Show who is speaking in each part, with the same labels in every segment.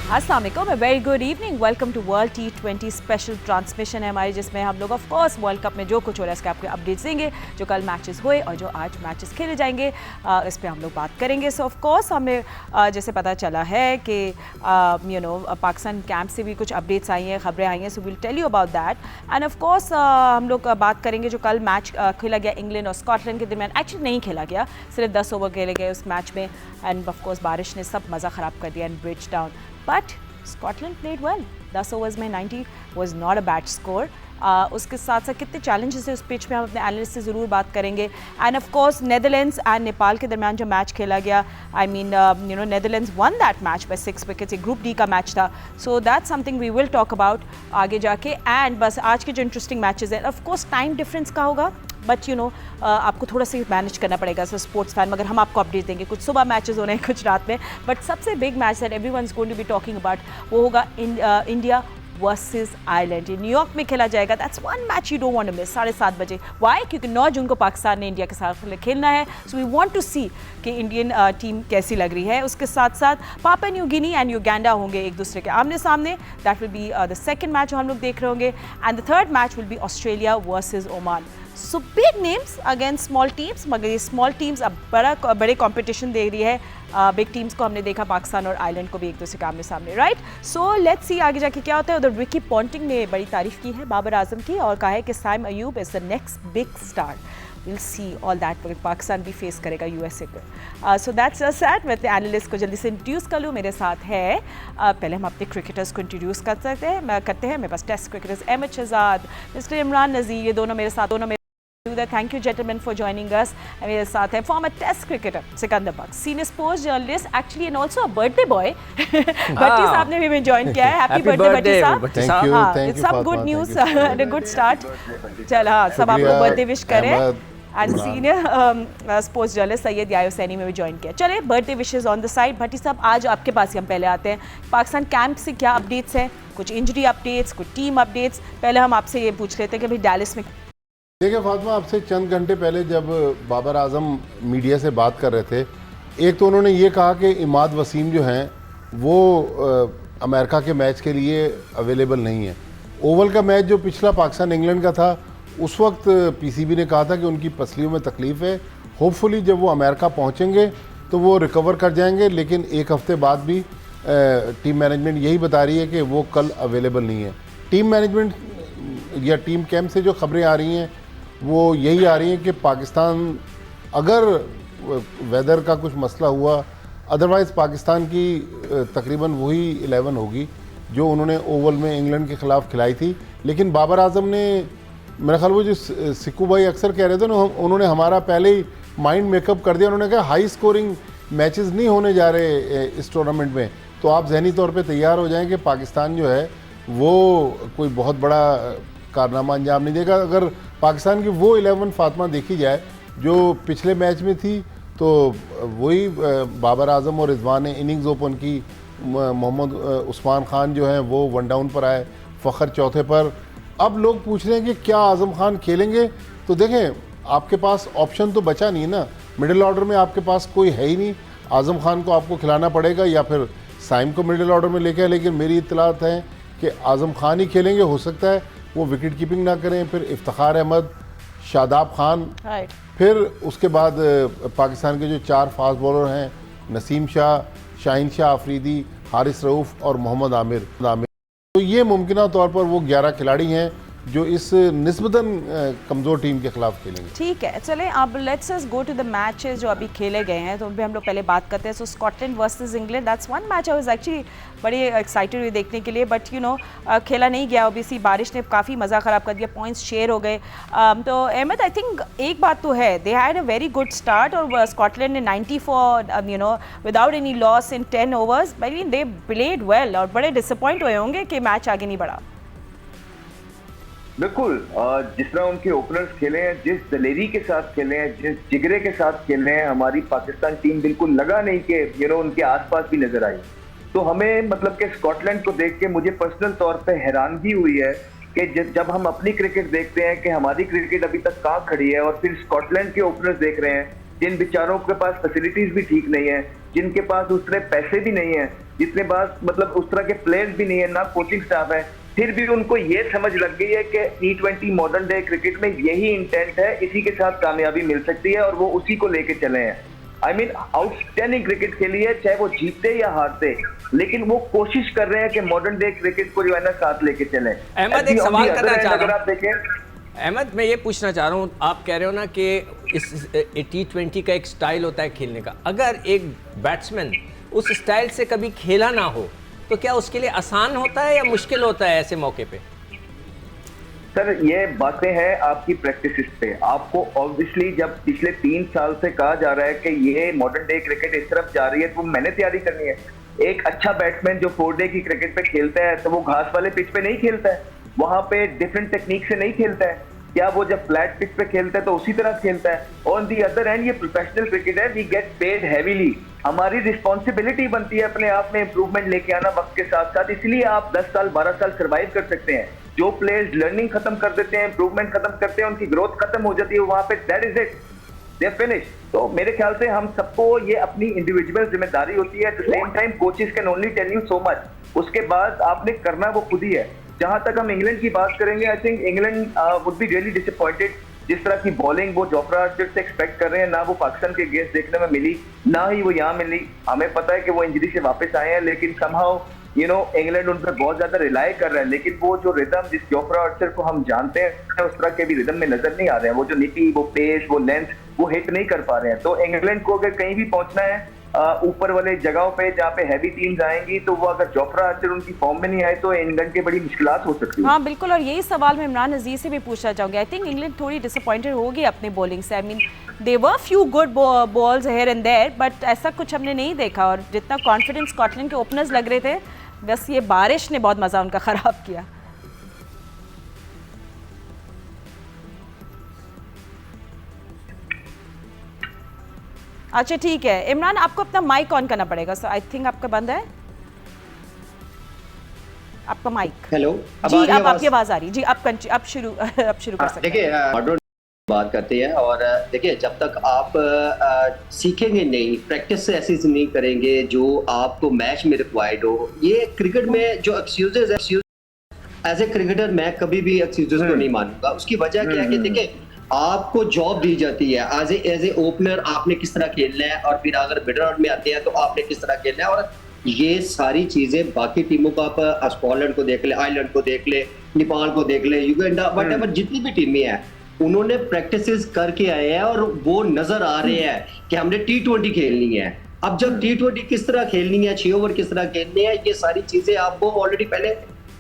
Speaker 1: अस्सलाम वालेकुम, very good evening. Welcome to world T20 special transmission है हमारी, जिसमें हम लोग ऑफ कोर्स वर्ल्ड कप में जो कुछ हो रहा है इसके आपके अपडेट्स देंगे, जो कल मैचेस हुए और जो आज मैचेस खेले जाएंगे इस पे हम लोग बात करेंगे। सो ऑफ कोर्स हमें जैसे पता चला है कि पाकिस्तान कैंप से भी कुछ अपडेट्स आई हैं, खबरें आई हैं, so will tell you about that. And of course हम लोग बात करेंगे जो कल मैच खेला गया इंग्लैंड और स्कॉटलैंड के दरमियान। एक्चुअली नहीं खेला गया, सिर्फ 10 ओवर खेले गए उस मैच में, एंड ऑफ कोर्स बारिश ने सब मज़ा ख़राब कर दिया and bridge down, but Scotland played well. 10 overs में 90 was not a bad score. उसके साथ साथ कितने चैलेंजेस है उस पिच पे हम अपने एनालिस्ट से ज़रूर बात करेंगे। And of course Netherlands and Nepal के दरमियान जो मैच खेला गया, I mean Netherlands won that match by 6 wickets. एक ग्रुप डी का मैच था, so that's something we will talk about आगे जाके। एंड बस आज के जो इंटरेस्टिंग मैचेस हैं, ऑफ कोर्स टाइम डिफरेंस का होगा, बट आपको थोड़ा सा मैनेज करना पड़ेगा एज अ स्पोर्ट्स फैन, मगर हम आपको अपडेट देंगे। कुछ सुबह मैचेस हो रहे हैं, कुछ रात में, बट सबसे big match that everyone is going to be talking about वो होगा इंडिया वर्सेस आयरलैंड। ये न्यूयॉर्क में खेला जाएगा। That's one match you don't want to miss, 7:30 बजे। वाई? क्योंकि 9 जून को पाकिस्तान ने इंडिया के साथ खेलना है, सो वी वांट टू सी कि इंडियन टीम कैसी लग रही है। उसके साथ साथ Papua New Guinea and Uganda होंगे एक दूसरे के आमने सामने। That will be the second match जो हम लोग देख रहे होंगे, and the third match will be Australia versus Oman. So big names against small teams, मगर ये स्मॉल टीम्स अब बड़े कंपटीशन दे रही है। बिग टीम्स को हमने देखा पाकिस्तान और आयरलैंड को भी एक दूसरे के आमने सामने, राइट? सो लेट्स सी आगे जाके क्या होता है। उधर रिकी पॉन्टिंग ने बड़ी तारीफ की है बाबर आजम की और कहा है कि Saim Ayub is the next big star. Will see all that, Pakistan भी फेस करेगा यूएसए को। So that's just that. मैं अपने एनालिस्ट को जल्दी से इंट्रोड्यूस कर लूँ। मेरे साथ है पहले हम अपने क्रिकेटर्स को इंट्रोड्यूस करते हैं मेरे पास test cricketers Ahmed Shahzad, mister Imran Nazir, ये दोनों मेरे साथ Thank you gentlemen for joining us. मेरे साथ है former test cricketer Sikandar Bakhsh, senior sports journalist actually and also a birthday boy भट्टी साहब ने भी हमें ज्वाइन किया है। हैप्पी बर्थडे भट्टी साहब।
Speaker 2: Thank you, thank you,
Speaker 1: सब good news and a good start. चल हाँ, सब आपको बर्थडे विश करें। And senior sports journalist Syed Yahya Hussaini में भी ज्वाइन किया। चले birthday wishes on the side. Bhatti sahab, आज आपके पास ही हम पहले आते हैं, पाकिस्तान कैंप से क्या अपडेट्स हैं? कुछ इंजरी अपडेट्स, कुछ टीम अपडेट्स। पहले हम आपसे ये पूछ लेते हैं कि भाई डैलिस में।
Speaker 2: देखिए फातिमा, आपसे चंद घंटे पहले जब बाबर आजम मीडिया से बात कर रहे थे, एक तो उन्होंने ये कहा कि इमाद वसीम जो हैं वो अमेरिका के मैच के लिए अवेलेबल नहीं है। ओवल का मैच जो पिछला पाकिस्तान इंग्लैंड का था, उस वक्त पीसीबी ने कहा था कि उनकी पसलियों में तकलीफ़ है, होपफुली जब वो अमेरिका पहुँचेंगे तो वो रिकवर कर जाएंगे, लेकिन एक हफ़्ते बाद भी टीम मैनेजमेंट यही बता रही है कि वो कल अवेलेबल नहीं है। टीम मैनेजमेंट या टीम कैंप से जो खबरें आ रही हैं वो यही आ रही हैं कि पाकिस्तान, अगर वेदर का कुछ मसला हुआ, अदरवाइज़ पाकिस्तान की तकरीबन वही 11 होगी जो उन्होंने ओवल में इंग्लैंड के ख़िलाफ़ खिलाई थी। लेकिन बाबर आजम ने, मेरा ख्याल वो जो सिक्कू भाई अक्सर कह रहे थे ना, उन्होंने हमारा पहले ही माइंड मेकअप कर दिया। उन्होंने कहा हाई स्कोरिंग मैचेस नहीं होने जा रहे इस टूर्नामेंट में, तो आप जहनी तौर पे तैयार हो जाएं कि पाकिस्तान जो है वो कोई बहुत बड़ा कारनामा अंजाम नहीं देगा। अगर पाकिस्तान की वो 11 फातिमा देखी जाए जो पिछले मैच में थी, तो वही बाबर आजम और रिजवान ने इनिंग्स ओपन की। मोहम्मद उस्मान खान जो हैं वो वन डाउन पर आए, फ़खर चौथे पर। अब लोग पूछ रहे हैं कि क्या आज़म खान खेलेंगे? तो देखें, आपके पास ऑप्शन तो बचा नहीं ना, मिडिल ऑर्डर में आपके पास कोई है ही नहीं। आज़म खान को आपको खिलाना पड़ेगा या फिर साइम को मिडिल ऑर्डर में लेके आए, लेकिन मेरी इत्तलात है कि आज़म खान ही खेलेंगे। हो सकता है वो विकेट कीपिंग ना करें, फिर इफ्तिखार अहमद, शादाब खान, फिर उसके बाद पाकिस्तान के जो 4 फास्ट बॉलर हैं, नसीम शाह, शाहीन शाह अफरीदी, हारिस रऊफ़ और मोहम्मद आमिर, तो ये मुमकिन तौर पर वो 11 खिलाड़ी हैं जो इस निस्बतन कमज़ोर टीम के खिलाफ खेलेंगे।
Speaker 1: ठीक है, चलें अब let's us go to the matches जो अभी खेले गए हैं, तो उन पर हम लोग पहले बात करते हैं। So Scotland versus England, that's one match I was actually बड़ी एक्साइटेड हुई देखने के लिए, बट खेला नहीं गया। ओबीसी बारिश ने काफ़ी मज़ा ख़राब कर दिया, पॉइंट्स शेयर हो गए। तो अहमद, आई थिंक एक बात तो है, they had a very good start और स्कॉटलैंड ने 90 for without any loss in 10 overs. I mean they played well और बड़े डिसअपॉइंट हुए होंगे कि मैच आगे नहीं बढ़ा।
Speaker 3: बिल्कुल, जिस तरह उनके ओपनर्स खेले हैं, जिस दलेरी के साथ खेले हैं, जिस जिगरे के साथ खेले हैं, हमारी पाकिस्तान टीम बिल्कुल लगा नहीं कि उनके आसपास भी नजर आई। तो हमें मतलब कि स्कॉटलैंड को देख के मुझे पर्सनल तौर पे हैरानगी हुई है कि जब हम अपनी क्रिकेट देखते हैं कि हमारी क्रिकेट अभी तक कहाँ खड़ी है, और फिर स्कॉटलैंड के ओपनर्स देख रहे हैं जिन बेचारों के पास फैसिलिटीज भी ठीक नहीं है, जिनके पास उतने पैसे भी नहीं है, जितने पास मतलब उस तरह के प्लेयर्स भी नहीं है, ना कोचिंग स्टाफ है, फिर भी उनको ये समझ लग गई है कि T20 मॉडर्न डे क्रिकेट में यही इंटेंट है, इसी के साथ कामयाबी मिल सकती है और वो उसी को लेके चले हैं। आई मीन आउटस्टैंडिंग क्रिकेट खेली है, चाहे वो जीतते या हारते, लेकिन वो कोशिश कर रहे हैं कि मॉडर्न डे क्रिकेट को जो है ना साथ लेके चले।
Speaker 4: अहमद, एक सवाल करना चाह
Speaker 3: अगर
Speaker 4: रहा
Speaker 3: आप देखें,
Speaker 4: हूँ। अहमद, मैं ये पूछना चाह रहा हूँ, आप कह रहे हो ना कि इस T20 का एक स्टाइल होता है खेलने का, अगर एक बैट्समैन उस स्टाइल से कभी खेला ना हो तो क्या उसके लिए आसान होता है या मुश्किल होता है ऐसे मौके पे?
Speaker 3: सर ये बातें हैं आपकी प्रैक्टिस पे। आपको ऑब्वियसली जब पिछले 3 साल से कहा जा रहा है कि ये मॉडर्न डे क्रिकेट इस तरफ जा रही है, तो मैंने तैयारी करनी है। एक अच्छा बैट्समैन जो 4 डे की क्रिकेट पे खेलता है तो वो घास वाले पिच पे नहीं खेलता है, वहां पे डिफरेंट टेक्निक से नहीं खेलता है। क्या वो जब फ्लैट पिच पे खेलता है तो उसी तरह खेलता है? ऑन दी अदर एंड ये प्रोफेशनल क्रिकेट है, वी गेट पेड हैवीली। हमारी रिस्पॉन्सिबिलिटी बनती है अपने आप में इंप्रूवमेंट लेके आना वक्त के साथ साथ, इसलिए आप 10 साल 12 साल सर्वाइव कर सकते हैं। जो प्लेयर्स लर्निंग खत्म कर देते हैं, इंप्रूवमेंट खत्म करते हैं, उनकी ग्रोथ खत्म हो जाती है वहां पे, that is it, they finish. तो मेरे ख्याल से हम सबको ये अपनी इंडिविजुअल जिम्मेदारी होती है। At the same time coaches can only tell you so much, उसके बाद आपने करना वो खुद ही है। जहां तक हम इंग्लैंड की बात करेंगे, आई think England would be really disappointed. जिस तरह की बॉलिंग वो जोफ्रा आर्चर से एक्सपेक्ट कर रहे हैं, ना वो पाकिस्तान के अगेंस्ट देखने में मिली, ना ही वो यहाँ मिली। हमें पता है कि वो इंजरी से वापस आए हैं, लेकिन समहाउ इंग्लैंड उन पर बहुत ज्यादा रिलाई कर रहा है। लेकिन वो जो रिदम जिस जोफ्रा आर्चर को हम जानते हैं, उस तरह के भी रिदम में नजर नहीं आ रहे हैं। वो जो नीति, वो पेस, वो लेंथ, वो हिट नहीं कर पा रहे हैं। तो इंग्लैंड को अगर कहीं भी पहुंचना है ऊपर वाले जगहों पे जहाँ पे हैवी टीम्स आएंगी, तो वो अगर जोफ्रा आर्चर उनकी फॉर्म में नहीं आए तो इंग्लैंड की बड़ी मुश्किलात हो सकती है।
Speaker 1: हाँ बिल्कुल, और यही सवाल मैं इमरान अजीज से भी पूछना चाहूँगी। आई थिंक इंग्लैंड थोड़ी डिसअपॉइंटेड होगी अपनी बॉलिंग से। I mean they were few good balls here and there, but ऐसा कुछ हमने नहीं देखा। और जितना कॉन्फिडेंस स्कॉटलैंड के ओपनर्स लग रहे थे, बस ये बारिश ने बहुत मज़ा उनका ख़राब किया। अच्छा ठीक है इमरान, आपको अपना माइक ऑन करना पड़ेगा। सो आई थिंक आपका बंद है आपका माइक।
Speaker 5: हेलो,
Speaker 1: जी अब आपकी आवाज आ रही। जी आप शुरू कर सकते हैं।
Speaker 5: देखिए बात करते हैं, और देखिए जब तक आप सीखेंगे नहीं, प्रैक्टिस से ऐसी नहीं करेंगे जो आपको मैच में रिक्वायर्ड हो। ये क्रिकेट में जो एक्सक्यूजेज एज ए क्रिकेटर मैं कभी भी एक्सक्यूजेज को नहीं मानूंगा। उसकी वजह क्या है कि देखिए आपको जॉब दी जाती है एज ए ओपनर, आपने किस तरह खेलना है, और फिर अगर मिडल ऑर्डर में आते हैं तो आपने किस तरह खेलना है। और ये सारी चीजें बाकी टीमों को, आप स्कॉटलैंड को देख ले, आयरलैंड को देख ले, नेपाल को देख ले, युगांडा, व्हाटएवर जितनी भी टीमें हैं, उन्होंने प्रैक्टिसेस करके आए हैं और वो नजर आ रहे हैं कि हमने T20 खेलनी है। अब जब T20 किस तरह खेलनी है, 6 ओवर किस तरह खेलनी है, ये सारी चीजें आपको ऑलरेडी पहले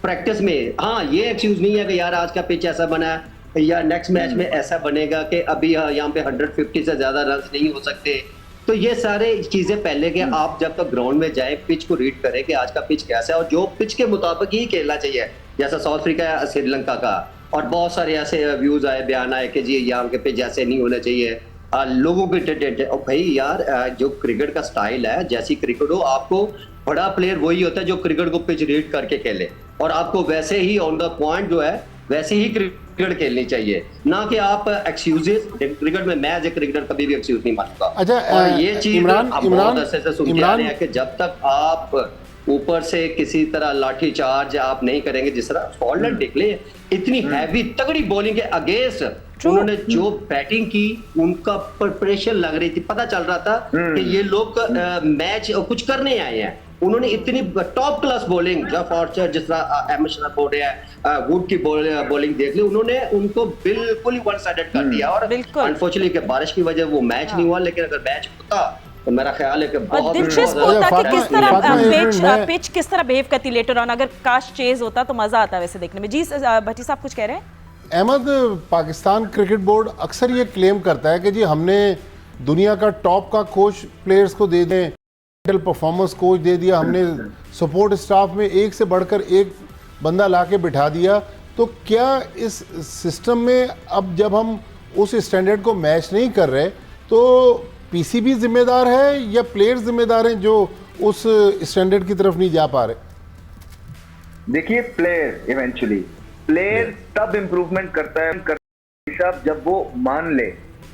Speaker 5: प्रैक्टिस में। हाँ, ये एक्सक्यूज नहीं है कि यार आज का पिच ऐसा बना है या नेक्स्ट मैच में ऐसा बनेगा कि अभी यहाँ पे 150 से ज्यादा रन नहीं हो सकते। तो ये सारे चीजें पहले के आप जब तक ग्राउंड में जाए, पिच को रीड करें कि आज का पिच कैसा है और जो पिच के मुताबिक ही खेलना चाहिए। जैसा साउथ अफ्रीका या श्रीलंका का, और बहुत सारे ऐसे व्यूज आए, बयान आए कि जी यहाँ के पिच ऐसे नहीं होना चाहिए, लोगों के और भाई यार जो क्रिकेट का स्टाइल है, जैसी क्रिकेट हो, आपको बड़ा प्लेयर वही होता है जो क्रिकेट को पिच रीड करके खेले, और आपको वैसे ही ऑन द पॉइंट जो है वैसे ही क्रिकेट खेलनी चाहिए, ना कि आप एक्सक्यूजेस। क्रिकेट में मैं एज ए क्रिकेटर कभी भी एक्सक्यूज नहीं मानूंगा।
Speaker 2: अच्छा,
Speaker 5: और ये चीज
Speaker 2: इमरान
Speaker 5: बहुत अच्छे से सुन के आ रहे हैं कि जब तक आप ऊपर से किसी तरह लाठी चार्ज आप नहीं करेंगे, जिस तरह स्कॉटलैंड देख ले, इतनी हैवी तगड़ी बॉलिंग के अगेंस्ट उन्होंने जो बैटिंग की, उनका प्रिपरेशन लग रही थी, पता चल रहा था कि ये लोग मैच कुछ करने आए हैं। उन्होंने इतनी टॉप क्लास बॉलिंग, जब आर्चर जिस तरह एमएस बोल रहे हैं, वुड की बॉलिंग देख ली, उन्होंने उनको बिल्कुल ही वन साइडेड कर दिया। और अनफॉर्चुनेटली कि बारिश की वजह वो मैच नहीं हुआ, लेकिन अगर मैच होता तो मेरा ख्याल है कि बहुत
Speaker 1: दिलचस्प होता कि किस तरह पिच किस तरह बिहेव करती लेटर ऑन। अगर काश चेज होता तो मजा आता वैसे देखने में। जी भट्टी साहब कुछ कह रहे हैं?
Speaker 2: अहमद, पाकिस्तान क्रिकेट बोर्ड अक्सर ये क्लेम करता है कि जी हमने दुनिया का टॉप का कोच प्लेयर्स को दे दें, परफॉर्मेंस कोच दे दिया, हमने सपोर्ट स्टाफ में एक से बढ़कर एक बंदा ला के बिठा दिया। तो क्या इस सिस्टम में अब जब हम उस स्टैंडर्ड को मैच नहीं कर रहे, तो पीसीबी जिम्मेदार है या प्लेयर्स जिम्मेदार हैं जो उस स्टैंडर्ड की तरफ नहीं जा पा रहे?
Speaker 3: देखिए, प्लेयर तब इंप्रूवमेंट करता है साहब जब वो मान ले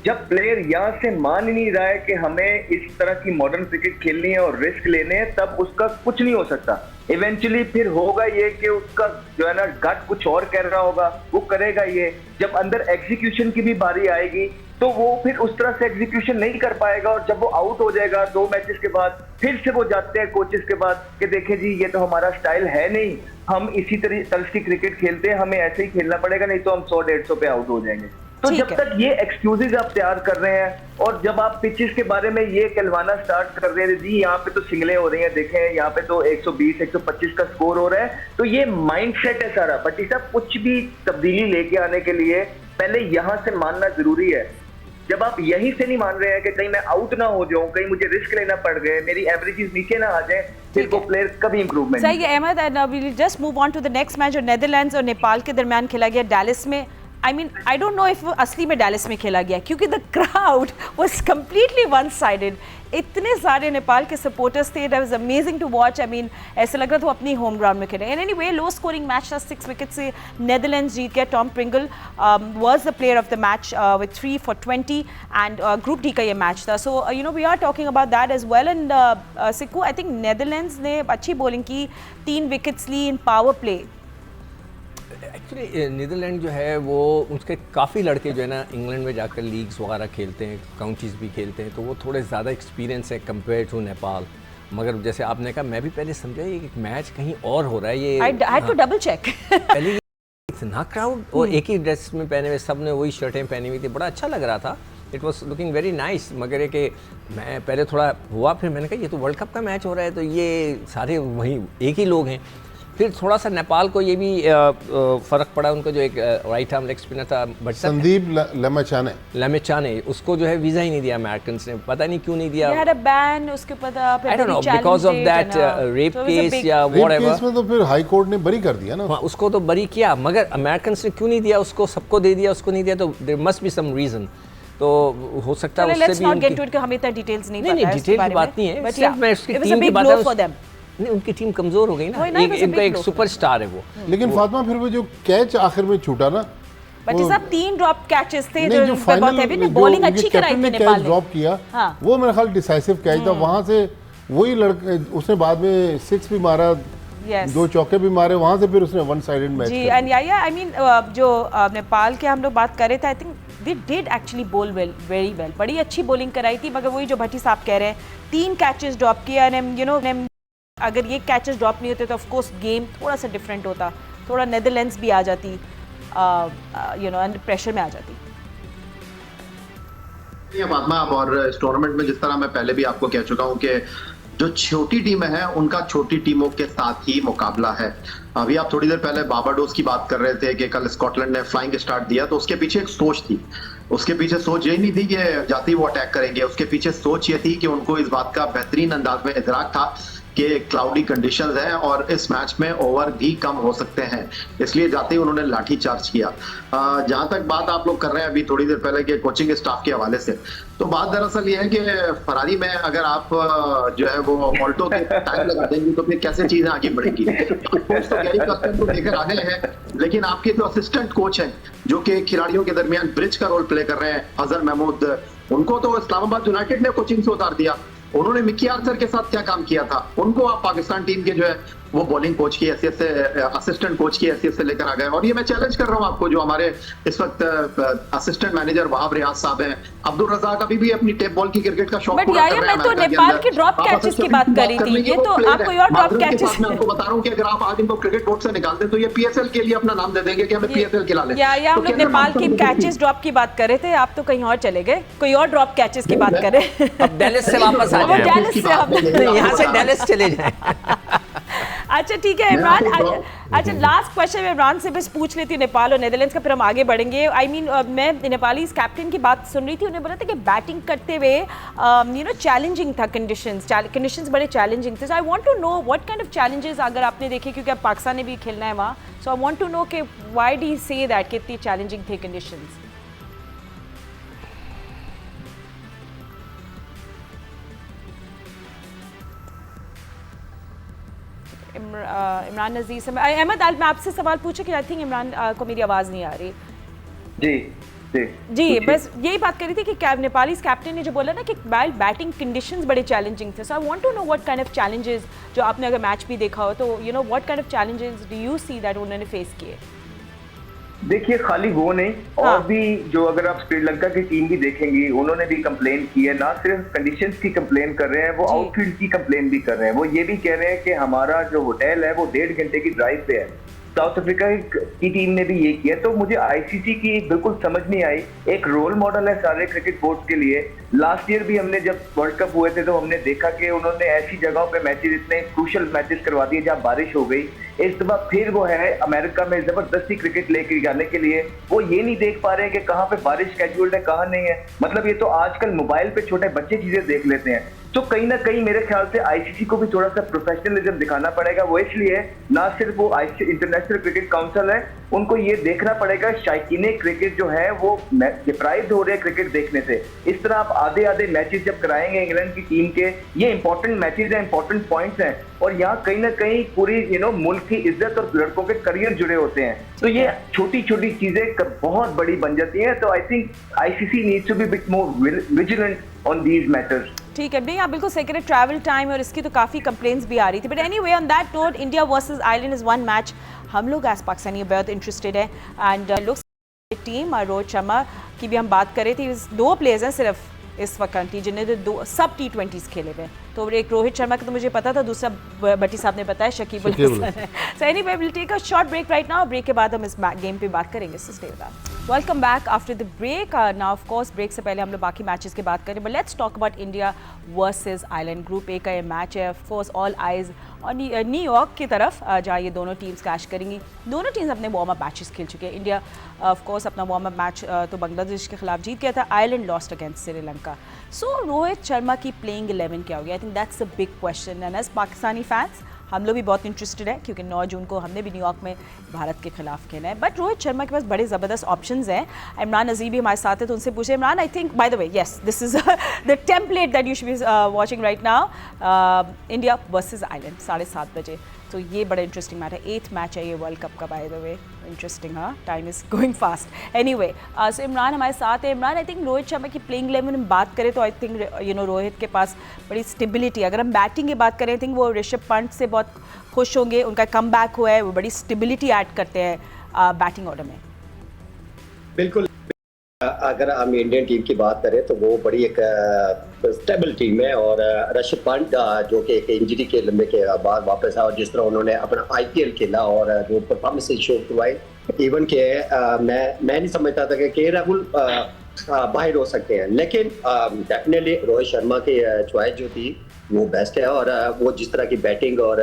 Speaker 3: जब प्लेयर यहाँ से मान ही नहीं रहा है कि हमें इस तरह की मॉडर्न क्रिकेट खेलनी है और रिस्क लेने हैं, तब उसका कुछ नहीं हो सकता। इवेंचुअली फिर होगा ये कि उसका जो है ना गट कुछ और कर रहा होगा, वो करेगा ये। जब अंदर एग्जीक्यूशन की भी बारी आएगी तो वो फिर उस तरह से एग्जीक्यूशन नहीं कर पाएगा, और जब वो आउट हो जाएगा 2 मैचेस के बाद, फिर से वो जाते हैं कोचेस के बाद कि देखें जी ये तो हमारा स्टाइल है नहीं, हम इसी तरह की क्रिकेट खेलते हैं, हमें ऐसे ही खेलना पड़ेगा, नहीं तो हम 100-150 पे आउट हो जाएंगे। तो जब तक ये एक्सक्यूजेज आप तैयार कर रहे हैं और जब आप पिचेस के बारे में ये कहलवाना स्टार्ट कर रहे हैं जी यहाँ पे तो सिंगलें हो रही हैं, देखें यहाँ पे तो 120-125 का स्कोर हो रहा है, तो ये माइंडसेट है सारा। बट ये सब कुछ भी तब्दीली लेके आने के लिए पहले यहाँ से मानना जरूरी है। जब आप यहीं से नहीं मान रहे हैं कि कहीं मैं आउट ना हो जाऊं, कहीं मुझे रिस्क लेना पड़ गए, मेरी एवरेजेस नीचे ना आ जाए, फिर वो प्लेयर कभी इंप्रूवमेंट
Speaker 1: सही है Ahmed. And we will just move on to the next match, जो नेदरलैंड्स और नेपाल के दरमियान खेला गया डैलस में। I mean, I don't know if वो असली में डैलस में खेला गया, क्योंकि the crowd was completely one-sided। इतने सारे नेपाल के सपोर्टर्स थे, that was amazing to watch। I mean, ऐसा लग रहा था वो अपनी होम ग्राउंड में खेले। And anyway, low scoring match था, 6 विकेट से नेदरलैंड्स जीत गया। Tom Pringle was the player of the match with 3 for 20, and group D का ये मैच था। So you know, we are talking about that as well। And Sikku, I think Netherlands ने अच्छी bowling की, 3 wickets ली इन power play.
Speaker 4: Actually Netherlands जो है वो उसके काफ़ी लड़के जो है ना इंग्लैंड में जाकर लीग्स वगैरह खेलते हैं, काउंटीज़ भी खेलते हैं, तो वो थोड़े ज़्यादा एक्सपीरियंस है कंपेयर टू नेपाल। मगर जैसे आपने कहा, मैं भी पहले समझा ये एक मैच कहीं और हो रहा है, ये
Speaker 1: I had to double check।
Speaker 4: पहले इतना क्राउड और एक ही ड्रेस में पहने हुए, सब ने वही शर्टें पहनी हुई थी, बड़ा अच्छा लग रहा था। It was looking very nice. मगर ये कि मैं पहले थोड़ा हुआ, फिर मैंने कहा ये तो वर्ल्ड कप का मैच हो रहा है, तो ये सारे वही एक ही लोग हैं। फिर थोड़ा सा नेपाल को ये भी फ़र्क पड़ा, उनको जो एक राइट आर्म लेग स्पिनर था
Speaker 2: संदीप लेमेचाने,
Speaker 4: उसको जो है वीज़ा ही नहीं दिया अमेरिकन ने, पता नहीं क्यों नहीं दिया।
Speaker 1: They had a ban उसके पता,
Speaker 4: I don't know, because of that rape case या whatever।
Speaker 2: केस में तो फिर हाई कोर्ट ने बरी कर दिया ना।
Speaker 4: हाँ, उसको तो बरी किया, मगर अमेरिकन ने क्यों नहीं दिया उसको, सबको दे दिया, उसको नहीं दिया, तो there must be some reason. तो हो सकता है उससे भी उनकी
Speaker 1: हमें इतना डिटेल्स नहीं पता है,
Speaker 4: डिटेल की बात नहीं है, सिर्फ मैं उसकी टीम की बात है। नहीं, उनकी टीम कमजोर हो गई ना, एक सुपरस्टार है वो।
Speaker 2: लेकिन फातिमा फिर वो जो कैच आखिर में छूटा ना,
Speaker 1: बच्चे सब 3 ड्रॉप कैचेस थे,
Speaker 2: जो फाइनल
Speaker 1: बॉलिंग अच्छी कराई थी नेपाल ने,
Speaker 2: ड्रॉप किया,
Speaker 1: हाँ।
Speaker 2: वो मेरे ख्याल डिसाइसिव कैच था। वहां से वही लड़के, उसने बाद में 6 भी मारा, 2 चौके भी मारे, वहां से फिर उसने वन साइडेड मैच
Speaker 1: जी। एंड या आई मीन जो नेपाल के हम लोग बात कर रहे थे, I think they did actually ball well, very well, बड़ी अच्छी बॉलिंग कराई थी। मगर वही जो भट्टी साहब कह रहे हैं, 3 कैचेस ड्रॉप किया, एंड यू नो अगर ये कैचेस ड्रॉप नहीं होते तो ऑफ कोर्स गेम थोड़ा सा डिफरेंट होता, थोड़ा नेदरलैंड्स भी आ जाती, यू नो, अंडर प्रेशर में आ जाती।
Speaker 6: फातिमा, और इस टूर्नामेंट में जिस तरह मैं पहले भी आपको कह चुका हूं कि जो छोटी टीमें हैं उनका छोटी टीमों के साथ ही मुकाबला है। अभी आप थोड़ी देर पहले बारबाडोस की बात कर रहे थे कि कल स्कॉटलैंड ने फ्लाइंग स्टार्ट दिया, तो उसके पीछे एक सोच थी। उसके पीछे सोच यही नहीं थी कि जाती वो अटैक करेंगे, उसके पीछे सोच ये थी कि उनको इस बात का बेहतरीन अंदाज में इदराक था कि क्लाउडी कंडीशंस हैं और इस मैच में ओवर भी कम हो सकते हैं, इसलिए जाते ही उन्होंने लाठी चार्ज किया। जहां तक बात आप लोग कर रहे हैं अभी थोड़ी देर पहले के कोचिंग स्टाफ के हवाले से, तो बात दरअसल ये है कि फरारी में अगर आप जो है वो ऑल्टो के टाइम लगा देंगे तो फिर कैसे चीजें आगे बढ़ेंगी। कोच तो गैरी कस्टन को लेकर आ गए हैं, लेकिन आपके जो असिस्टेंट कोच हैं जो कि खिलाड़ियों के दरमियान ब्रिज का रोल प्ले कर रहे हैं, अजहर महमूद, उनको तो इस्लामाबाद यूनाइटेड ने कोचिंग से उतार दिया। उन्होंने मिकी आर्थर के साथ क्या काम किया था, उनको आप पाकिस्तान टीम के जो है वो बॉलिंग कोच की हैसियत से, असिस्टेंट कोच की हैसियत से लेकर आ गए। और ये मैं चैलेंज कर रहा हूँ आपको, जो हमारे इस वक्त असिस्टेंट मैनेजर वहाब रियाज साहब हैं, अब्दुल रज़ाक अभी भी अपनी टेप बॉल की क्रिकेट का शौक पूरा कर रहे हैं।
Speaker 1: मैं तो नेपाल के ड्रॉप कैचेस की बात कर रही थी, ये तो आप कोई और ड्रॉप कैचेस,
Speaker 6: मैं आपको बता रहा हूँ कि अगर आप आज इनको क्रिकेट बोर्ड से निकाल दें तो ये पीएसएल के लिए अपना नाम दे देंगे कि हमें पीएसएल खिला लें।
Speaker 1: या हम लोग नेपाल की कैचेस ड्रॉप की बात कर रहे थे, आप तो कहीं और चले गए, कोई और ड्रॉप कैचेस की बात कर रहे हैं।
Speaker 4: अब डेलिस से वापस आ जाए, यहाँ से डेलिस चले जाए।
Speaker 1: अच्छा ठीक है इमरान, अच्छा लास्ट क्वेश्चन मैं इमरान से बस पूछ लेती हूँ नेपाल और नेदरलैंड्स का, फिर हम आगे बढ़ेंगे। आई मीन मैं नेपाली कैप्टन की बात सुन रही थी, उन्हें बोला था कि बैटिंग करते हुए यू नो चैलेंजिंग था, कंडीशंस बड़े चैलेंजिंग थे। So I want to know what kind of challenges अगर आपने देखे, क्योंकि अब पाकिस्तान ने भी खेलना है वहाँ, सो आई वांट टू नो कि why do you say that कि इतनी चैलेंजिंग थे कंडीशंस। इमरान नज़ीर से अहमद, मैं आपसे सवाल पूछे कि आई थिंक इमरान को मेरी आवाज़ नहीं आ रही।
Speaker 3: जी से
Speaker 1: जी
Speaker 3: पूछिए।
Speaker 1: बस यही बात करी थी कि नेपाली कैप्टन ने जो बोला ना कि बैटिंग कंडीशंस बड़े चैलेंजिंग थे, so I want to know what kind of challenges, जो आपने अगर मैच भी देखा हो तो you know what kind of challenges do you see that उन्होंने फेस किए?
Speaker 3: देखिए खाली वो नहीं,
Speaker 1: हाँ।
Speaker 3: और भी जो अगर आप श्रीलंका की टीम भी देखेंगी उन्होंने भी कंप्लेन की है, ना सिर्फ कंडीशंस की कंप्लेन कर रहे हैं, वो
Speaker 1: जी।
Speaker 3: आउटफील्ड की कंप्लेन भी कर रहे हैं। वो ये भी कह रहे हैं कि हमारा जो होटल है वो 1.5 घंटे की ड्राइव पे है। साउथ अफ्रीका की टीम ने भी ये किया। तो मुझे आईसीसी की बिल्कुल समझ नहीं आई। एक रोल मॉडल है सारे क्रिकेट बोर्ड के लिए। लास्ट ईयर भी हमने जब वर्ल्ड कप हुए थे तो हमने देखा कि उन्होंने ऐसी जगहों पे मैचेस, इतने क्रूशल मैचेस करवा दिए जहां बारिश हो गई। इस दफा फिर वो है अमेरिका में जबरदस्ती क्रिकेट लेके जाने के लिए, वो ये नहीं देख पा रहे हैं कि कहाँ पे बारिश शेड्यूल्ड है कहाँ नहीं है। मतलब ये तो आजकल मोबाइल पे छोटे बच्चे चीजें देख लेते हैं। तो कहीं ना कहीं मेरे ख्याल से आईसीसी को भी थोड़ा सा प्रोफेशनलिज्म दिखाना पड़ेगा। वो इसलिए ना सिर्फ वो इंटरनेशनल क्रिकेट काउंसिल है, उनको ये देखना पड़ेगा शायकीने क्रिकेट जो है वो डिप्राइव्ड हो रहे हैं क्रिकेट देखने से। इस तरह आप आधे आधे मैचेस जब कराएंगे इंग्लैंड की टीम के, ये इंपॉर्टेंट मैचेस हैं, इंपॉर्टेंट पॉइंट्स हैं, और यहाँ कहीं ना कहीं पूरी मुल्क की इज्जत और लड़कों के करियर जुड़े होते हैं। तो ये छोटी छोटी चीजें बहुत बड़ी बन जाती हैं। तो I think ICC needs to be bit more vigilant on these matters.
Speaker 1: ठीक है, नहीं आप बिल्कुल सही कह रहे, ट्रैवल टाइम और इसकी तो काफ़ी कंप्लेंट्स भी आ रही थी। But anyway on that note, India versus Ireland is one match हम लोग एज पाकिस्तानी बहुत इंटरेस्टेड है। And looks team Rohit Sharma की भी हम बात कर रहे थे, 2 प्लेयर्स हैं सिर्फ इस वक्त जिन्हें तो सब T20s खेले हुए। तो एक रोहित शर्मा का तो मुझे पता था, दूसरा भट्टी साहब ने बताया शकीब अल हसन है। So anyway will take a short break right now. Break के बाद हम इस गेम पे बात करेंगे। So stay with us. Welcome back after the break. Now of course break से पहले हम लोग बाकी मैचेस की बात करें, but let's talk about India versus Ireland. Group A का ये मैच है, ऑफ कोर्स ऑल आइज और न्यूयॉर्क की तरफ जहाँ ये दोनों टीम्स क्लैश करेंगी। दोनों टीम्स अपने वार्म अप मैचेस खेल चुके हैं। इंडिया ऑफ कोर्स अपना वार्म अप मैच तो बांग्लादेश के खिलाफ जीत गया था, Ireland lost against Sri Lanka. So Rohit Sharma की प्लेइंग 11 क्या होगी? I think that's a big question, and as Pakistani fans हम लोग भी बहुत इंटरेस्टेड है क्योंकि 9 जून को हमने भी न्यूयॉर्क में भारत के खिलाफ खेला है। बट रोहित शर्मा के पास बड़े ज़बरदस्त ऑप्शंस हैं। इमरान नज़ीर भी हमारे साथ है, तो उनसे पूछे Imran, I think by the way yes this is the template that you should be watching right now, India versus Ireland 7:30 बजे। तो ये बड़ा इंटरेस्टिंग मैच है, 8th मैच है ये वर्ल्ड कप का बाय द वे। इंटरेस्टिंग, हाँ, time is going fast. Anyway so Imran हमारे साथ है। इमरान, आई थिंक रोहित शर्मा की प्लेइंग 11 में बात करें तो आई थिंक रोहित के पास बड़ी स्टेबिलिटी। अगर हम बैटिंग की बात करें, आई थिंक वो ऋषभ पंत से बहुत खुश होंगे, उनका कम बैक हुआ है, वो बड़ी स्टेबिलिटी ऐड करते हैं बैटिंग ऑर्डर में।
Speaker 5: बिल्कुल, अगर हम इंडियन टीम की बात करें तो वो बड़ी एक स्टेबल टीम है। और ऋषभ पंत जो कि एक इंजरी के लंबे के बाद वापस आया, और जिस तरह उन्होंने अपना आईपीएल खेला और जो परफॉर्मेंस शो करवाई, इवन के मैं नहीं समझता था कि राहुल बाहर हो सकते हैं, लेकिन डेफिनेटली रोहित शर्मा की चॉइस जो थी वो बेस्ट है। और वो जिस तरह की बैटिंग और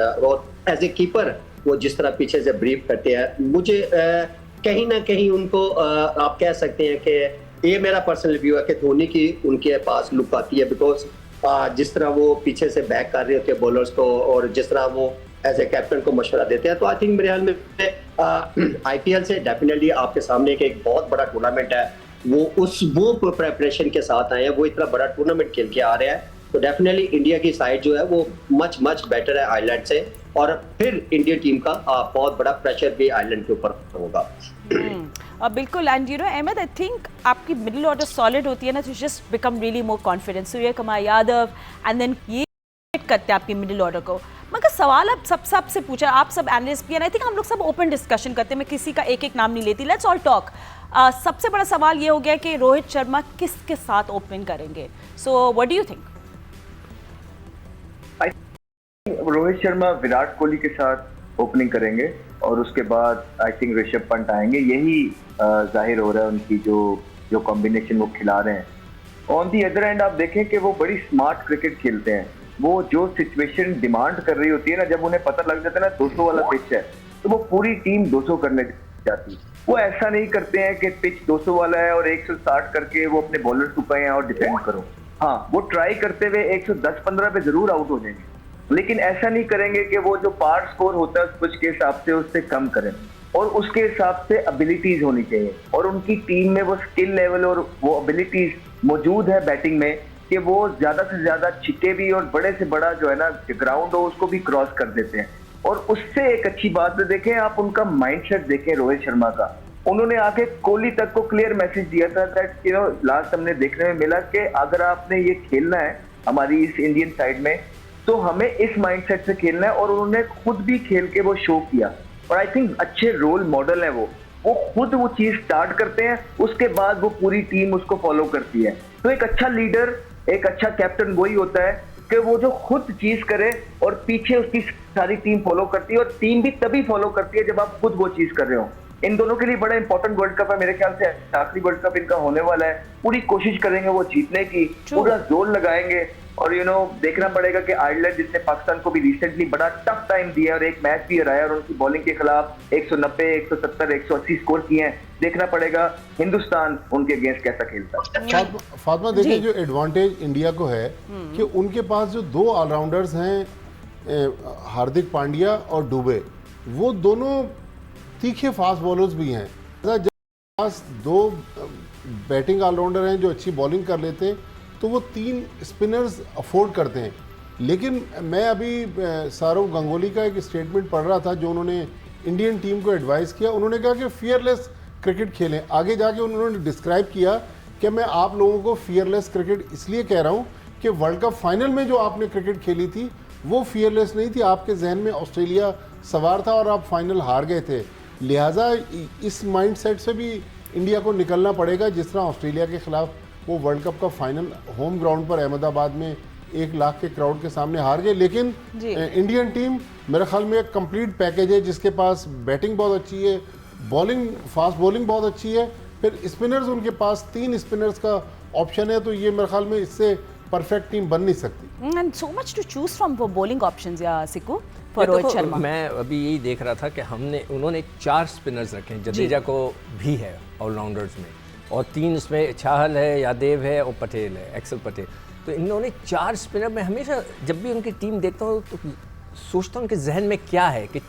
Speaker 5: एज ए कीपर वो जिस तरह पीछे से ब्रीफ करते हैं, मुझे कहीं ना कहीं उनको आप कह सकते हैं कि ये मेरा पर्सनल व्यू है कि धोनी की उनके पास लुक आती है, बिकॉज जिस तरह वो पीछे से बैक कर रहे होते हैं बॉलर्स को और जिस तरह वो एज ए कैप्टन को मशवरा देते हैं। तो आई थिंक मेरे ख्याल में आईपीएल से डेफिनेटली आपके सामने एक बहुत बड़ा टूर्नामेंट है, वो प्रेपरेशन के साथ आए हैं, वो इतना बड़ा टूर्नामेंट खेल के आ रहे हैं। तो डेफिनेटली इंडिया की साइड जो है वो मच बेटर है आयरलैंड से, और फिर इंडियन टीम का बहुत बड़ा प्रेशर भी आयरलैंड के ऊपर होगा।
Speaker 1: बिल्कुल, एंड अहमद, आई थिंक आपकी मिडिल ऑर्डर सॉलिड होती है ना, तो just become really more confidence. Surya Kumar Yadav and then ये करते हैं आपकी मिडिल ऑर्डर को। मगर सवाल अब सबसे पूछा, आप सब एनालिस्ट भी, आई थिंक हम लोग सब ओपन डिस्कशन करते हैं, मैं किसी का एक नाम नहीं लेती, लेट्स ऑल टॉक। सबसे बड़ा सवाल ये हो गया कि रोहित शर्मा किसके साथ ओपनिंग करेंगे? So what do you think?
Speaker 3: Rohit Sharma Virat Kohli के साथ ओपनिंग करेंगे और उसके बाद आई थिंक ऋषभ पंत आएंगे। यही जाहिर हो रहा है उनकी जो कॉम्बिनेशन वो खिला रहे हैं। ऑन दी अदर एंड आप देखें कि वो बड़ी स्मार्ट क्रिकेट खेलते हैं। वो जो सिचुएशन डिमांड कर रही होती है ना, जब उन्हें पता लग जाता है ना 200 वाला पिच है, तो वो पूरी टीम 200 करने जाती है। वो ऐसा नहीं करते हैं कि पिच 200 वाला है और 160 करके वो अपने बॉलर्स को कहें और डिफेंड करो। हाँ, वो ट्राई करते हुए 110-15 पे जरूर आउट हो जाएंगे, लेकिन ऐसा नहीं करेंगे कि वो जो पार स्कोर होता है उस पिच के हिसाब से उससे कम करें, और उसके हिसाब से एबिलिटीज होनी चाहिए। और उनकी टीम में वो स्किल लेवल और वो एबिलिटीज मौजूद है बैटिंग में कि वो ज्यादा से ज्यादा छिक्के भी और बड़े से बड़ा जो है ना ग्राउंड हो उसको भी क्रॉस कर देते हैं। और उससे एक अच्छी बात देखें आप, उनका माइंडसेट देखें रोहित शर्मा का, उन्होंने आके कोहली तक को क्लियर मैसेज दिया था दैट लास्ट हमने देखने में मिला कि अगर आपने ये खेलना है हमारी इस इंडियन साइड में तो हमें इस माइंडसेट से खेलना है, और उन्होंने खुद भी खेल के वो शो किया। और आई थिंक अच्छे रोल मॉडल है वो खुद वो चीज स्टार्ट करते हैं, उसके बाद वो पूरी टीम उसको फॉलो करती है। तो एक अच्छा लीडर, एक अच्छा कैप्टन वही होता है कि वो जो खुद चीज करे और पीछे उसकी सारी टीम फॉलो करती है, और टीम भी तभी फॉलो करती है जब आप खुद वो चीज कर रहे हो। इन दोनों के लिए बड़ा इंपॉर्टेंट वर्ल्ड कप है, मेरे ख्याल से आखिरी वर्ल्ड कप इनका होने वाला है। पूरी कोशिश करेंगे वो जीतने की, पूरा जोर लगाएंगे। और देखना पड़ेगा कि आयरलैंड जिसने पाकिस्तान को भी रिसेंटली बड़ा टफ टाइम दिया और एक मैच भी हराया और उनकी बॉलिंग के खिलाफ 190, 170, 180 स्कोर किए हैं, देखना पड़ेगा हिंदुस्तान उनके अगेंस्ट कैसा खेलता है।
Speaker 2: फातिमा देखिए, जो एडवांटेज इंडिया को है कि उनके पास जो दो ऑलराउंडर्स हैं, हार्दिक पांड्या और दुबे, वो दोनों तीखे फास्ट बॉलर्स भी हैं। जब पास दो बैटिंग ऑलराउंडर हैं जो अच्छी बॉलिंग कर लेते हैं तो वो 3 स्पिनर्स अफोर्ड करते हैं। लेकिन मैं अभी सौरव गांगुली का एक स्टेटमेंट पढ़ रहा था जो उन्होंने इंडियन टीम को एडवाइस किया। उन्होंने कहा कि फियरलेस क्रिकेट खेलें। आगे जाके उन्होंने डिस्क्राइब किया कि मैं आप लोगों को फियरलेस क्रिकेट इसलिए कह रहा हूँ कि वर्ल्ड कप फाइनल में जो आपने क्रिकेट खेली थी वो फियरलेस नहीं थी, आपके जहन में ऑस्ट्रेलिया सवार था और आप फाइनल हार गए थे। लिहाजा इस माइंडसेट से भी इंडिया को निकलना पड़ेगा। जिस तरह ऑस्ट्रेलिया के खिलाफ वो वर्ल्ड कप का फाइनल होम ग्राउंड पर अहमदाबाद में 1 लाख के क्राउड के सामने हार गए, लेकिन इंडियन टीम मेरे ख्याल में एक कंप्लीट पैकेज है जिसके पास बैटिंग बहुत अच्छी है, बॉलिंग फास्ट बॉलिंग बहुत अच्छी है, फिर स्पिनर्स उनके पास 3 स्पिनर्स का ऑप्शन है। तो ये मेरे ख्याल में इससे परफेक्ट टीम बन नहीं सकती।
Speaker 1: And so much to choose from four bowling options या सिक्कू फॉर रोहित शर्मा।
Speaker 4: मैं अभी यही देख रहा था कि उन्होंने 4 स्पिनर्स रखे हैं, जडेजा को भी है ऑलराउंडर्स में, और 3 उसमें चाहल है, यादेव है और पटेल है, एक्सल पटेल। तो इन्होंने 4 स्पिनर। मैं हमेशा जब भी उनकी टीम देखता हूँ तो सोचता हूँ कि जहन में क्या है कि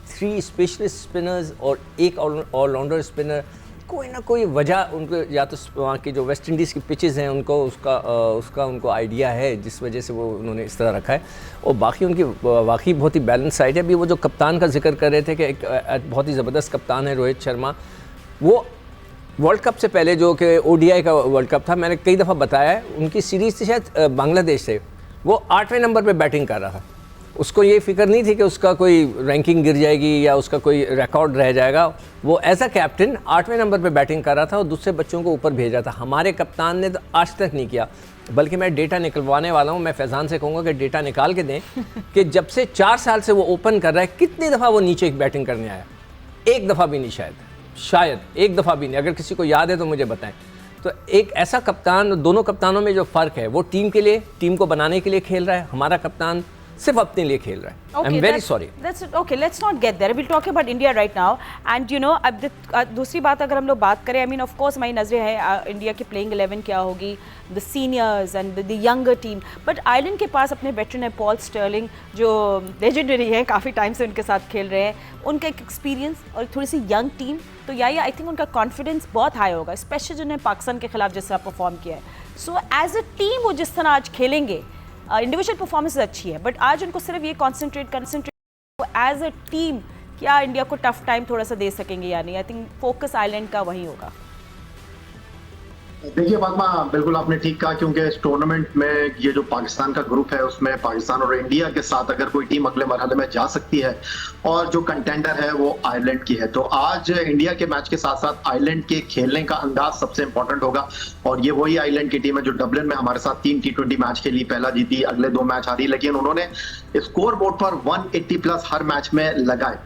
Speaker 4: 3 स्पेशलिस्ट स्पिनर्स और 1 ऑलराउंडर स्पिनर। कोई ना कोई वजह उनको, या तो वहाँ की जो वेस्ट इंडीज़ की पिचेस हैं उनको उसका उनको आइडिया है जिस वजह से वो उन्होंने इस तरह रखा है। और बाकी उनकी वाकई बहुत ही बैलेंस साइड है। अभी वो जो कप्तान का जिक्र कर रहे थे कि एक बहुत ही ज़बरदस्त कप्तान है रोहित शर्मा। वो वर्ल्ड कप से पहले जो कि ODI का वर्ल्ड कप था, मैंने कई दफ़ा बताया है, उनकी सीरीज़ थी शायद बांग्लादेश से, वो 8वें नंबर पे बैटिंग कर रहा था। उसको ये फिक्र नहीं थी कि उसका कोई रैंकिंग गिर जाएगी या उसका कोई रिकॉर्ड रह जाएगा। वो एज अ कैप्टन 8वें नंबर पे बैटिंग कर रहा था और दूसरे बच्चों को ऊपर भेज रहा था। हमारे कप्तान ने तो आज तक नहीं किया, बल्कि मैं डेटा निकलवाने वाला हूँ। मैं फैज़ान से कहूँगा कि डेटा निकाल के दें कि जब से 4 साल से वो ओपन कर रहा है, कितनी दफ़ा वो नीचे बैटिंग करने आया? 1 दफ़ा भी नहीं, शायद 1 दफ़ा भी नहीं। अगर किसी को याद है तो मुझे बताएं। तो एक ऐसा कप्तान, दोनों कप्तानों में जो फ़र्क है वो टीम के लिए, टीम को बनाने के लिए खेल रहा है। हमारा कप्तान सिर्फ अपने लिए खेल रहा है। I am very sorry.
Speaker 1: That's okay. Let's not get there. We'll talk about India right now. And अब दूसरी बात अगर हम लोग बात करें, I mean of course हमारी नजरें है इंडिया की प्लेइंग 11 क्या होगी, the seniors and the younger team. But Ireland के पास अपने वेटरन है पॉल स्टर्लिंग जो लेजेंडरी है, काफ़ी टाइम से उनके साथ खेल रहे हैं। उनका एक एक्सपीरियंस और थोड़ी सी यंग टीम, तो आई थिंक उनका कॉन्फिडेंस बहुत हाई होगा, स्पेशली जिन्होंने पाकिस्तान के खिलाफ जिस तरह परफॉर्म किया है। सो एज अ टीम वो जिस तरह आज खेलेंगे, इंडिविजुअल परफॉर्मेंस अच्छी है, बट आज उनको सिर्फ ये कंसंट्रेट एज अ टीम क्या इंडिया को टफ टाइम थोड़ा सा दे सकेंगे या नहीं? आई थिंक फोकस आइलैंड का वही होगा।
Speaker 6: देखिए फातिमा, बिल्कुल आपने ठीक कहा, क्योंकि इस टूर्नामेंट में ये जो पाकिस्तान का ग्रुप है उसमें पाकिस्तान और इंडिया के साथ अगर कोई टीम अगले मरहले में जा सकती है और जो कंटेंडर है वो आयरलैंड की है, तो आज इंडिया के मैच के साथ साथ आयरलैंड के खेलने का अंदाज सबसे इंपॉर्टेंट होगा। और ये वही आयरलैंड की टीम है जो डबलिन में हमारे साथ 3 T20 मैच खेली, पहला जीती, अगले 2 मैच हारी, लेकिन उन्होंने स्कोर बोर्ड पर 180 प्लस हर मैच में लगाए।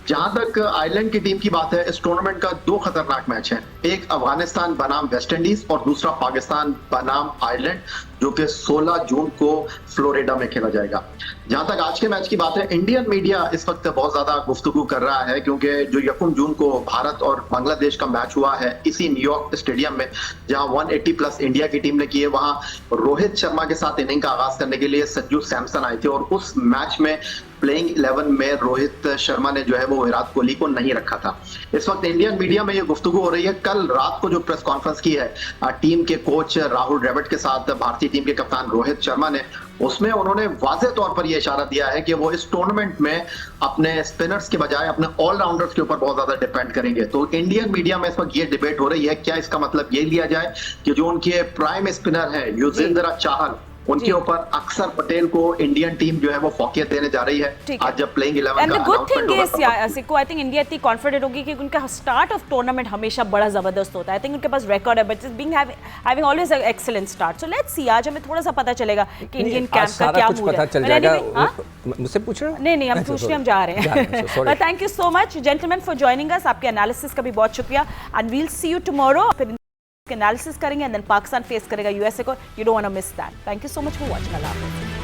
Speaker 6: जहां तक आयरलैंड की टीम की बात है, इस टूर्नामेंट का 2 खतरनाक मैच है, एक अफगानिस्तान बनाम वेस्ट इंडीज और दूसरा पाकिस्तान बनाम आयरलैंड, जो कि 16 जून को फ्लोरिडा में खेला जाएगा। जहां तक आज के मैच की बात है, इंडियन मीडिया इस वक्त बहुत ज्यादा गुफ्तगू कर रहा है, क्योंकि जो 1 जून को भारत और बांग्लादेश का मैच हुआ है इसी न्यूयॉर्क स्टेडियम में, जहां 180 प्लस इंडिया की टीम ने किए, वहां रोहित शर्मा के साथ इनिंग का आगाज करने के लिए संजू सैमसन आए थे और उस मैच में प्लेइंग 11 में रोहित शर्मा ने जो है वो विराट कोहली को नहीं रखा था। इस वक्त इंडियन मीडिया में ये गुफ्तगू हो रही है। कल रात को जो प्रेस कॉन्फ्रेंस की है टीम के कोच राहुल द्रविड़ के साथ भारतीय टीम के कप्तान रोहित शर्मा ने, उसमें उन्होंने वाज़ेह तौर पर यह इशारा दिया है कि वो इस टूर्नामेंट में अपने स्पिनर्स के बजाय अपने ऑलराउंडर्स के ऊपर बहुत ज्यादा डिपेंड करेंगे। तो इंडियन मीडिया में इस वक्त ये डिबेट हो रही है, क्या इसका मतलब ये लिया जाए कि जो उनके प्राइम स्पिनर है युजवेंद्र चहल, उनके ऊपर अक्षर पटेल को इंडियन टीम जो है वो फौकियत देने जा रही है आज जब प्लेइंग 11 का
Speaker 1: अनाउंसमेंट होगा। सिक्को, आई थिंक इंडिया इतनी कॉन्फिडेंट होगी कि उनका स्टार्ट ऑफ टूर्नामेंट हमेशा बड़ा जबरदस्त होता है। आई थिंक उनके पास रिकॉर्ड है, but being having always excellent start. So let's see, आज हमें थोड़ा सा पता चलेगा कि इंडियन कैंप का क्या मूड है।
Speaker 4: चल जाएगा। मुझसे पूछ रहे हो?
Speaker 1: नहीं, हम पूछ रहे, हम जा रहे हैं। Thank you so much gentleman for joining us. आपके एनालिसिस का भी बहुत शुक्रिया and we'll see you tomorrow. Analysis करेंगे एंड देन पाकिस्तान फेस करेगा यूएसए को। You don't want to miss that. Thank you so much for watching. अल्लाह हाफिज़।